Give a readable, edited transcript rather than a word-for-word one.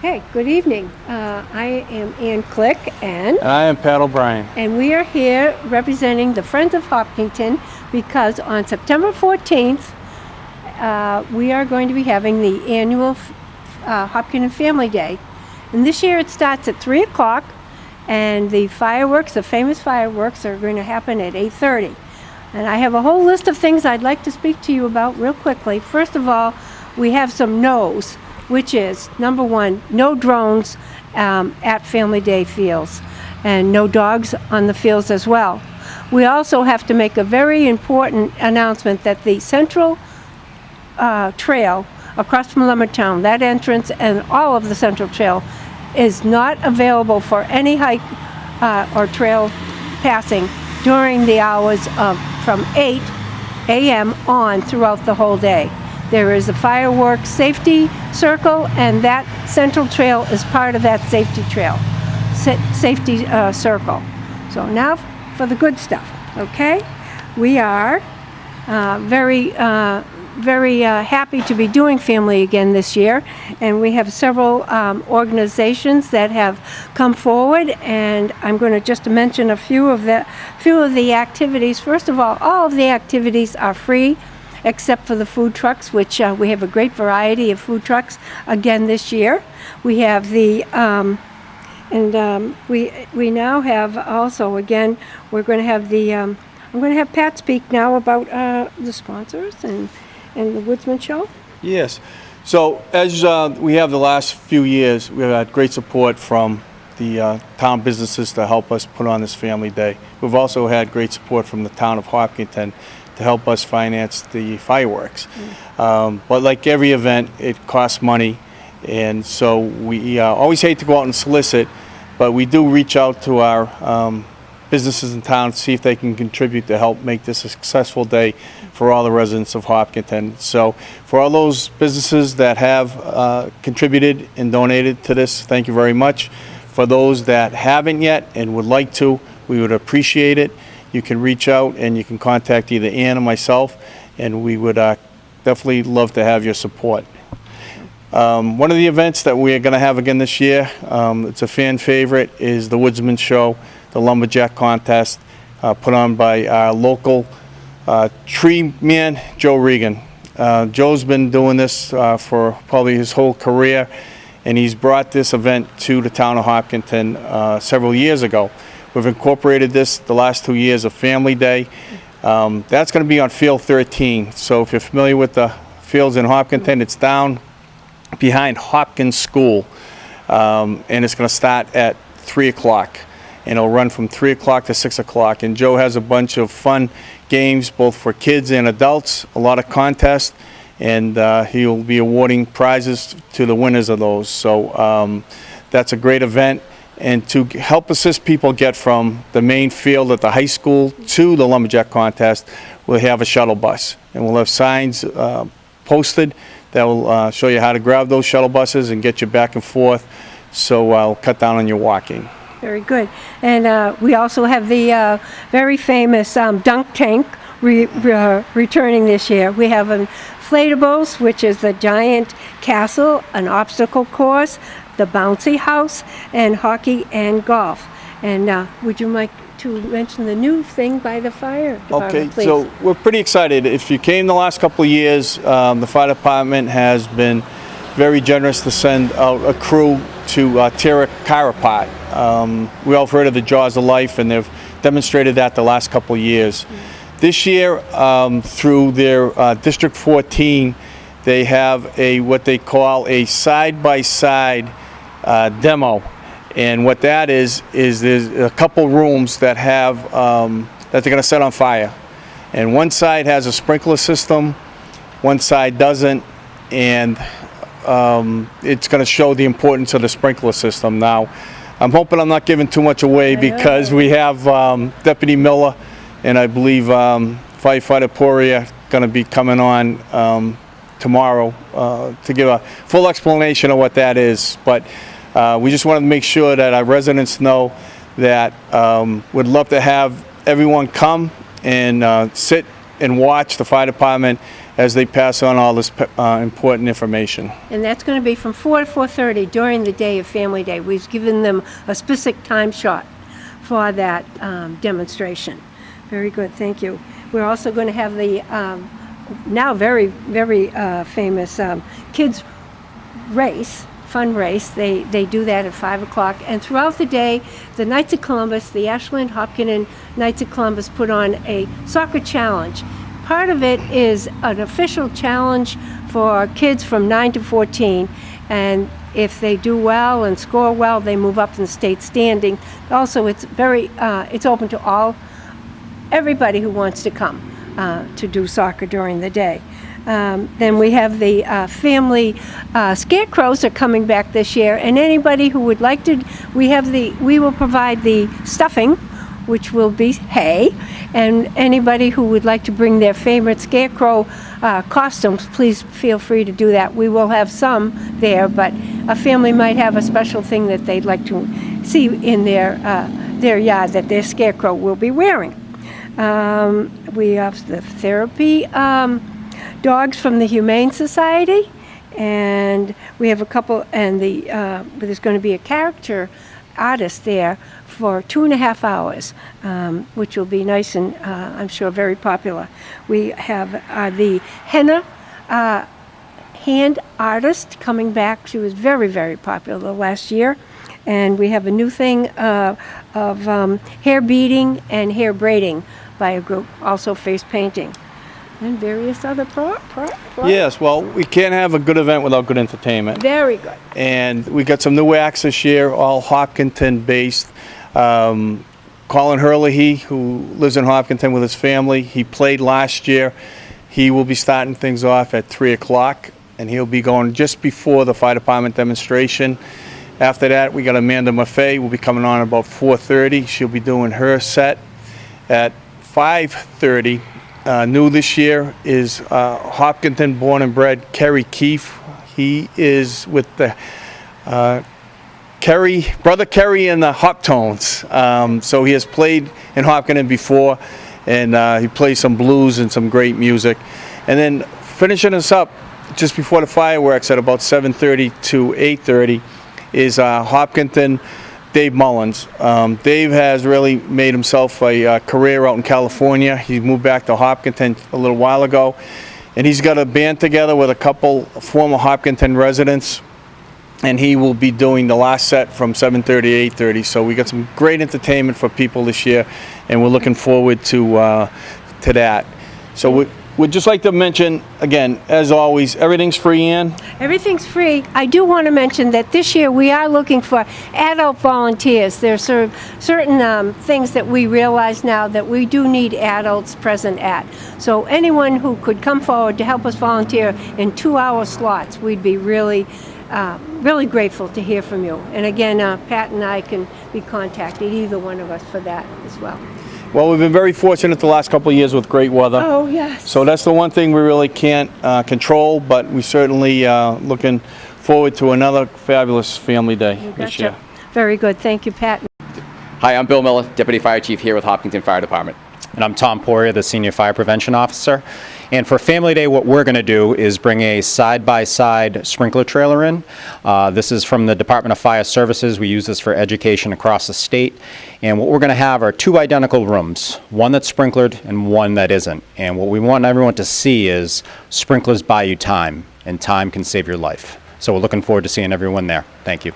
Okay, good evening. I am Ann Click And I am Pat O'Brien. and we are here representing the Friends of Hopkinton because on September 14th we are going to be having the annual Hopkinton Family Day. And this year it starts at 3 o'clock and the fireworks, the famous fireworks, are going to happen at 8:30. And I have a whole list of things I'd like to speak to you about real quickly. First of all, we have some no's, which is, number one, no drones at Family Day fields, and no dogs on the fields as well. We also have to make a very important announcement that the Central Trail across from Lumbertown, that entrance and all of the Central Trail is not available for any hike or trail passing during the hours of from 8 a.m. on throughout the whole day. There is a fireworks safety circle, and that Central Trail is part of that safety trail, safety circle. So now for the good stuff, okay? We are very happy to be doing Family Again this year, and we have several organizations that have come forward, and I'm going to just mention a few of the activities. First of all of the activities are free, except for the food trucks, which we have a great variety of food trucks again this year. We have the we now have also, again, we're going to have the I'm going to have Pat speak now about the sponsors and the Woodsman Show. Yes. So as we have the last few years, we've had great support from the town businesses to help us put on this Family Day. We've also had great support from the town of Hopkinton to help us finance the fireworks. But like every event, it costs money, and so we always hate to go out and solicit, but we do reach out to our businesses in town to see if they can contribute to help make this a successful day for all the residents of Hopkinton. So for all those businesses that have contributed and donated to this, thank you very much. For those that haven't yet and would like to, we would appreciate it. You can reach out and you can contact either Ann or myself, and we would definitely love to have your support. One of the events that we're going to have again this year, it's a fan favorite, is the Woodsman Show, the Lumberjack Contest, put on by our local tree man, Joe Regan. Joe's been doing this for probably his whole career, and he's brought this event to the town of Hopkinton several years ago. We've incorporated this the last 2 years of Family Day. That's going to be on Field 13. So if you're familiar with the fields in Hopkinton, it's down behind Hopkins School. And it's going to start at 3 o'clock. And it'll run from 3 o'clock to 6 o'clock. And Joe has a bunch of fun games, both for kids and adults, a lot of contests. And he'll be awarding prizes to the winners of those. So that's a great event. And to help assist people get from the main field at the high school to the Lumberjack Contest, we'll have a shuttle bus. And we'll have signs posted that will show you how to grab those shuttle buses and get you back and forth, so I'll cut down on your walking. Very good. And we also have the very famous dunk tank returning this year. We have inflatables, which is the giant castle, an obstacle course, the bouncy house, and hockey and golf. And would you like to mention the new thing by the fire department, please? So we're pretty excited. If you came the last couple of years, the fire department has been very generous to send out a crew to tear a car apart. We all have heard of the Jaws of Life, and they've demonstrated that the last couple of years. This year, through their District 14, they have what they call a side-by-side demo. And what that is there's a couple rooms that have that they're going to set on fire. And one side has a sprinkler system, one side doesn't, and it's going to show the importance of the sprinkler system. Now, I'm hoping I'm not giving too much away because we have Deputy Miller and I believe Firefighter Poria going to be coming on tomorrow to give a full explanation of what that is. But we just wanted to make sure that our residents know that we'd love to have everyone come and sit and watch the fire department as they pass on all this important information. And that's going to be from 4 to 4:30 during the day of Family Day. We've given them a specific time shot for that demonstration. Very good, thank you. We're also going to have the now very, very famous kids race, fun race. They do that at 5 o'clock. And throughout the day, the Knights of Columbus, the Ashland Hopkinton Knights of Columbus put on a soccer challenge. Part of it is an official challenge for kids from 9 to 14. And if they do well and score well, they move up in state standing. Also, it's it's open to everybody who wants to come to do soccer during the day. Then we have the family scarecrows are coming back this year, and anybody who would like to, we will provide the stuffing, which will be hay, and anybody who would like to bring their favorite scarecrow costumes, please feel free to do that. We will have some there, but a family might have a special thing that they'd like to see in their yard that their scarecrow will be wearing. We have the therapy dogs from the Humane Society, and we have a couple, and there's going to be a character artist there for 2.5 hours, which will be nice and I'm sure very popular. We have the henna hand artist coming back. She was very, very popular last year. And we have a new thing of hair beading and hair braiding by a group, also face painting, and various other Yes, well, we can't have a good event without good entertainment. Very good. And we got some new acts this year, all Hopkinton-based. Colin Herlihy, who lives in Hopkinton with his family, he played last year. He will be starting things off at 3 o'clock, and he'll be going just before the fire department demonstration. After that, we got Amanda Maffei will be coming on about 4:30. She'll be doing her set. At 5:30, new this year is Hopkinton born and bred Kerry Keefe. He is with the Brother Kerry and the Hoptones. So he has played in Hopkinton before, and he plays some blues and some great music. And then finishing us up just before the fireworks at about 7:30 to 8:30 is Hopkinton Dave Mullins. Dave has really made himself a career out in California. He moved back to Hopkinton a little while ago, and he's got a band together with a couple former Hopkinton residents, and he will be doing the last set from 7:30 to 8:30. So we got some great entertainment for people this year, and we're looking forward to that. So we'd just like to mention, again, as always, everything's free, Ann. Everything's free. I do want to mention that this year we are looking for adult volunteers. There are certain things that we realize now that we do need adults present at. So anyone who could come forward to help us volunteer in 2-hour slots, we'd be really grateful to hear from you. And again, Pat and I can be contacted, either one of us, for that as well. Well, we've been very fortunate the last couple of years with great weather. Oh, yes. So that's the one thing we really can't control, but we certainly looking forward to another fabulous family day this year. Very good. Thank you, Pat. Hi, I'm Bill Miller, Deputy Fire Chief here with Hopkinton Fire Department. And I'm Tom Poirier, the Senior Fire Prevention Officer. And for Family Day, what we're going to do is bring a side-by-side sprinkler trailer in. This is from the Department of Fire Services. We use this for education across the state. And what we're going to have are 2 identical rooms, one that's sprinklered and one that isn't. And what we want everyone to see is sprinklers buy you time, and time can save your life. So we're looking forward to seeing everyone there. Thank you.